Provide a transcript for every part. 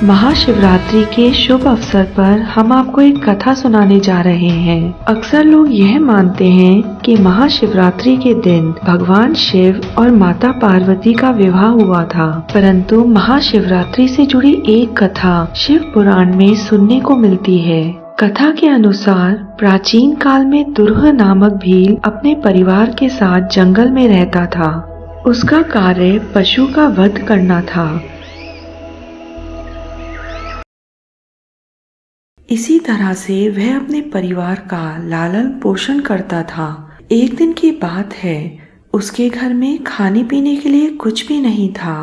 महाशिवरात्रि के शुभ अवसर पर हम आपको एक कथा सुनाने जा रहे हैं। अक्सर लोग यह मानते हैं कि महाशिवरात्रि के दिन भगवान शिव और माता पार्वती का विवाह हुआ था, परंतु महाशिवरात्रि से जुड़ी एक कथा शिव पुराण में सुनने को मिलती है। कथा के अनुसार प्राचीन काल में दुर्ह नामक भील अपने परिवार के साथ जंगल में रहता था। उसका कार्य पशु का वध करना था। इसी तरह से वह अपने परिवार का लालन पोषण करता था। एक दिन की बात है, उसके घर में खाने पीने के लिए कुछ भी नहीं था।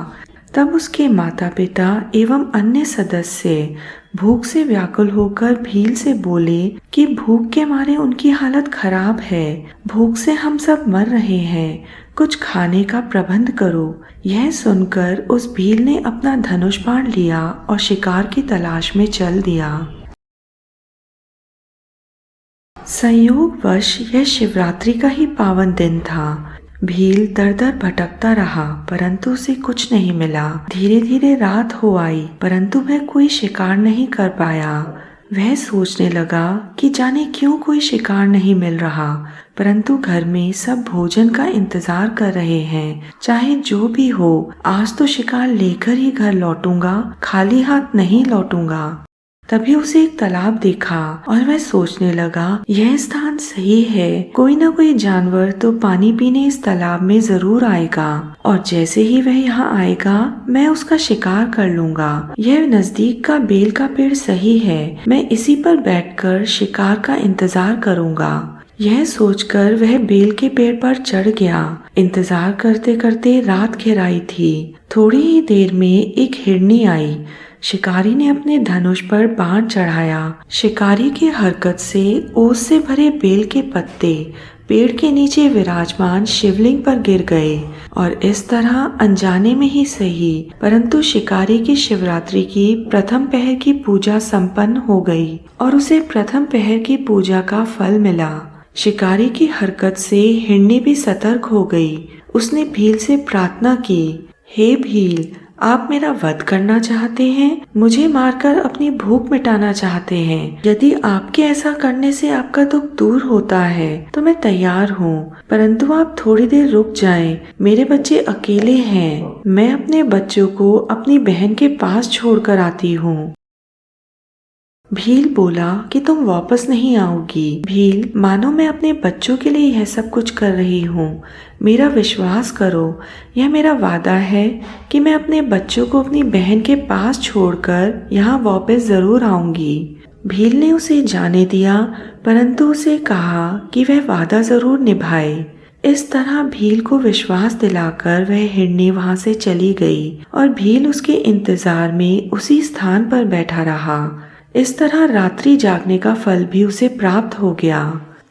तब उसके माता पिता एवं अन्य सदस्य भूख से व्याकुल होकर भील से बोले कि भूख के मारे उनकी हालत खराब है, भूख से हम सब मर रहे हैं, कुछ खाने का प्रबंध करो। यह सुनकर उस भील ने अपना धनुष बाण लिया और शिकार की तलाश में चल दिया। संयोगवश यह शिवरात्रि का ही पावन दिन था। भील दर दर भटकता रहा, परंतु उसे कुछ नहीं मिला। धीरे धीरे रात हो आई, परंतु वह कोई शिकार नहीं कर पाया। वह सोचने लगा कि जाने क्यों कोई शिकार नहीं मिल रहा, परंतु घर में सब भोजन का इंतजार कर रहे हैं। चाहे जो भी हो, आज तो शिकार लेकर ही घर लौटूंगा, खाली हाथ नहीं लौटूंगा। तभी उसे एक तालाब देखा और वह सोचने लगा, यह स्थान सही है, कोई न कोई जानवर तो पानी पीने इस तालाब में जरूर आएगा, और जैसे ही वह यहाँ आएगा मैं उसका शिकार कर लूंगा। यह नजदीक का बेल का पेड़ सही है, मैं इसी पर बैठकर शिकार का इंतजार करूंगा। यह सोचकर वह बेल के पेड़ पर चढ़ गया। इंतजार करते करते रात घिर आई थी। थोड़ी ही देर में एक हिरनी आई। शिकारी ने अपने धनुष पर बाण चढ़ाया। शिकारी की हरकत से ओस से भरे बेल के पत्ते पेड़ के नीचे विराजमान शिवलिंग पर गिर गए, और इस तरह अनजाने में ही सही, परंतु शिकारी की शिवरात्रि की प्रथम पहर की पूजा संपन्न हो गई और उसे प्रथम पहर की पूजा का फल मिला। शिकारी की हरकत से हिरनी भी सतर्क हो गई। उसने भील से प्रार्थना की, हे भील, आप मेरा वध करना चाहते हैं, मुझे मारकर अपनी भूख मिटाना चाहते हैं। यदि आपके ऐसा करने से आपका दुख दूर होता है तो मैं तैयार हूँ, परंतु आप थोड़ी देर रुक जाएं। मेरे बच्चे अकेले हैं, मैं अपने बच्चों को अपनी बहन के पास छोड़कर आती हूँ। भील बोला कि तुम वापस नहीं आओगी। भील, मानो मैं अपने बच्चों के लिए यह सब कुछ कर रही हूँ, मेरा विश्वास करो। यह मेरा वादा है कि मैं अपने बच्चों को अपनी बहन के पास छोड़कर यहाँ वापस जरूर आऊंगी। भील ने उसे जाने दिया, परंतु उसे कहा कि वह वादा जरूर निभाए। इस तरह भील को विश्वास दिलाकर वह हिरनी वहां से चली गई और भील उसके इंतजार में उसी स्थान पर बैठा रहा। इस तरह रात्रि जागने का फल भी उसे प्राप्त हो गया।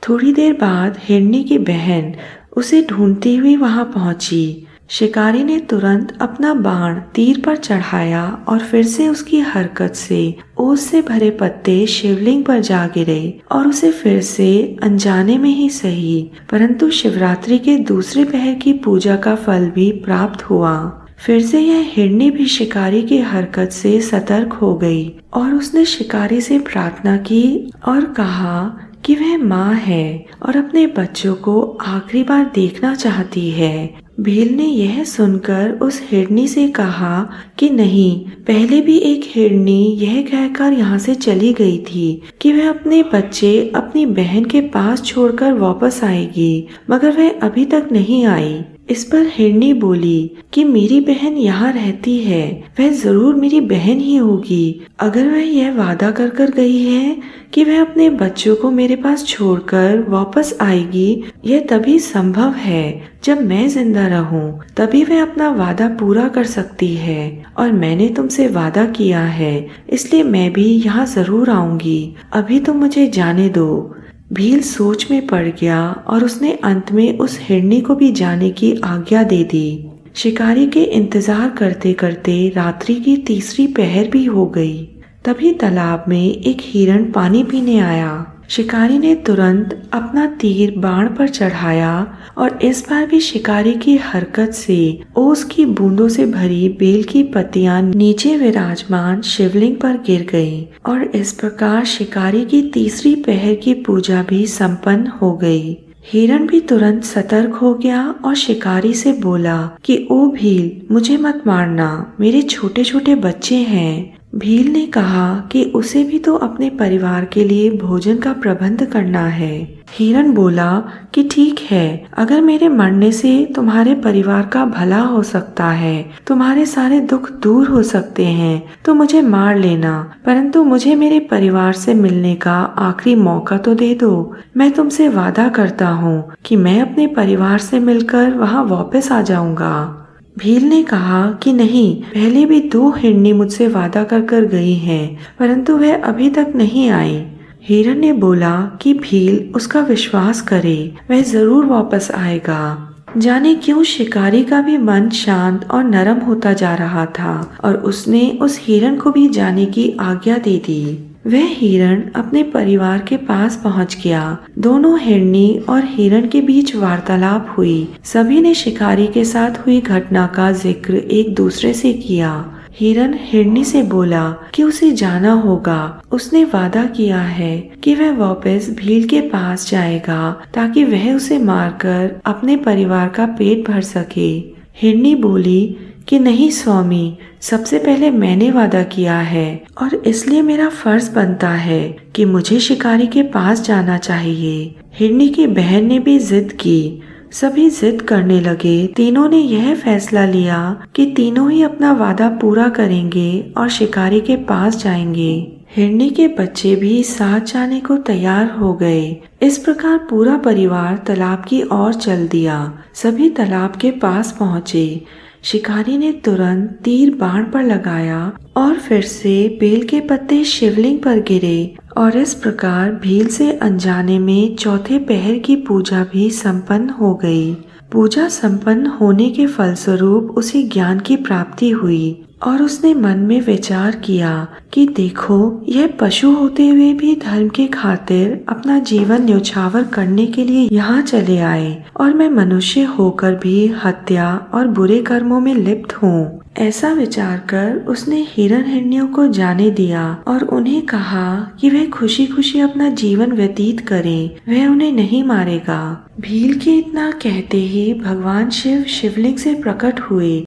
थोड़ी देर बाद हिरनी की बहन उसे ढूंढती हुई वहां पहुंची। शिकारी ने तुरंत अपना बाण तीर पर चढ़ाया और फिर से उसकी हरकत से ओस से भरे पत्ते शिवलिंग पर जा गिरे और उसे फिर से अनजाने में ही सही, परंतु शिवरात्रि के दूसरे पहर की पूजा का फल भी प्राप्त हुआ। फिर से यह हिरनी भी शिकारी की हरकत से सतर्क हो गई और उसने शिकारी से प्रार्थना की और कहा कि वह माँ है और अपने बच्चों को आखिरी बार देखना चाहती है। भील ने यह सुनकर उस हिरनी से कहा कि नहीं, पहले भी एक हिरनी यह कहकर यहाँ से चली गई थी कि वह अपने बच्चे अपनी बहन के पास छोड़कर वापस आएगी, मगर वह अभी तक नहीं आई। इस पर हिरनी बोली कि मेरी बहन यहाँ रहती है, वह जरूर मेरी बहन ही होगी। अगर वह यह वादा कर कर गई है कि वह अपने बच्चों को मेरे पास छोड़कर वापस आएगी, यह तभी संभव है जब मैं जिंदा रहूं, तभी वह अपना वादा पूरा कर सकती है, और मैंने तुमसे वादा किया है, इसलिए मैं भी यहाँ जरूर आऊंगी। अभी तो मुझे जाने दो। भील सोच में पड़ गया और उसने अंत में उस हिरनी को भी जाने की आज्ञा दे दी। शिकारी के इंतजार करते करते रात्रि की तीसरी पहर भी हो गई। तभी तालाब में एक हिरण पानी पीने आया। शिकारी ने तुरंत अपना तीर बाण पर चढ़ाया और इस बार भी शिकारी की हरकत से ओस की बूंदों से भरी बेल की पत्तियां नीचे विराजमान शिवलिंग पर गिर गईं और इस प्रकार शिकारी की तीसरी पहर की पूजा भी संपन्न हो गई। हिरण भी तुरंत सतर्क हो गया और शिकारी से बोला कि ओ भील, मुझे मत मारना, मेरे छोटे छोटे बच्चे हैं। भील ने कहा कि उसे भी तो अपने परिवार के लिए भोजन का प्रबंध करना है। हिरण बोला कि ठीक है, अगर मेरे मरने से तुम्हारे परिवार का भला हो सकता है, तुम्हारे सारे दुख दूर हो सकते हैं, तो मुझे मार लेना, परंतु मुझे मेरे परिवार से मिलने का आखिरी मौका तो दे दो। मैं तुमसे वादा करता हूँ कि मैं अपने परिवार से मिलकर वहाँ वापस आ जाऊंगा। भील ने कहा कि नहीं, पहले भी 2 हिरनी मुझसे वादा कर गई हैं, परंतु वह अभी तक नहीं आई। हिरण ने बोला कि भील उसका विश्वास करे, वह जरूर वापस आएगा। जाने क्यों शिकारी का भी मन शांत और नरम होता जा रहा था और उसने उस हिरण को भी जाने की आज्ञा दे दी। वह हिरण अपने परिवार के पास पहुंच गया। दोनों हिरनी और हिरण के बीच वार्तालाप हुई। सभी ने शिकारी के साथ हुई घटना का जिक्र एक दूसरे से किया। हिरण हिरनी से बोला कि उसे जाना होगा। उसने वादा किया है कि वह वापस भील के पास जाएगा ताकि वह उसे मारकर अपने परिवार का पेट भर सके। हिरनी बोली कि नहीं स्वामी, सबसे पहले मैंने वादा किया है और इसलिए मेरा फर्ज बनता है कि मुझे शिकारी के पास जाना चाहिए। हिरनी की बहन ने भी जिद की। सभी जिद करने लगे। तीनों ने यह फैसला लिया कि तीनों ही अपना वादा पूरा करेंगे और शिकारी के पास जाएंगे। हिरनी के बच्चे भी साथ जाने को तैयार हो गए। इस प्रकार पूरा परिवार तालाब की ओर चल दिया। सभी तालाब के पास पहुँचे। शिकारी ने तुरंत तीर बाण पर लगाया और फिर से बेल के पत्ते शिवलिंग पर गिरे और इस प्रकार भील से अनजाने में चौथे पहर की पूजा भी संपन्न हो गई। पूजा संपन्न होने के फलस्वरूप उसे ज्ञान की प्राप्ति हुई और उसने मन में विचार किया कि देखो, यह पशु होते हुए भी धर्म के खातिर अपना जीवन न्यौछावर करने के लिए यहाँ चले आए और मैं मनुष्य होकर भी हत्या और बुरे कर्मों में लिप्त हूँ। ऐसा विचार कर उसने हिरण हिरनियों को जाने दिया और उन्हें कहा कि वह खुशी खुशी अपना जीवन व्यतीत करें, वह उन्हें नहीं मारेगा। भील के इतना कहते ही भगवान शिव शिवलिंग से प्रकट हुए।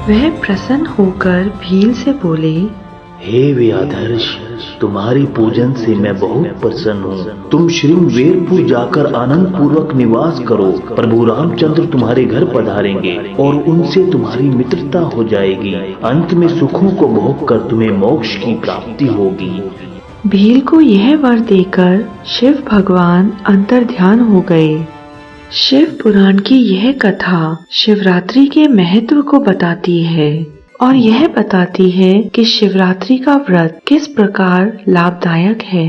वह प्रसन्न होकर भील से बोले, हे व्याधर्ष, तुम्हारी पूजन से मैं बहुत प्रसन्न हूँ। तुम श्रृंगवेरपुर जाकर आनंद पूर्वक निवास करो। प्रभु रामचंद्र तुम्हारे घर पधारेंगे और उनसे तुम्हारी मित्रता हो जाएगी। अंत में सुखों को भोग कर तुम्हें मोक्ष की प्राप्ति होगी। भील को यह वर देकर शिव भगवान अंतर्ध्यान हो गए। शिव पुराण की यह कथा शिवरात्रि के महत्व को बताती है और यह बताती है कि शिवरात्रि का व्रत किस प्रकार लाभदायक है।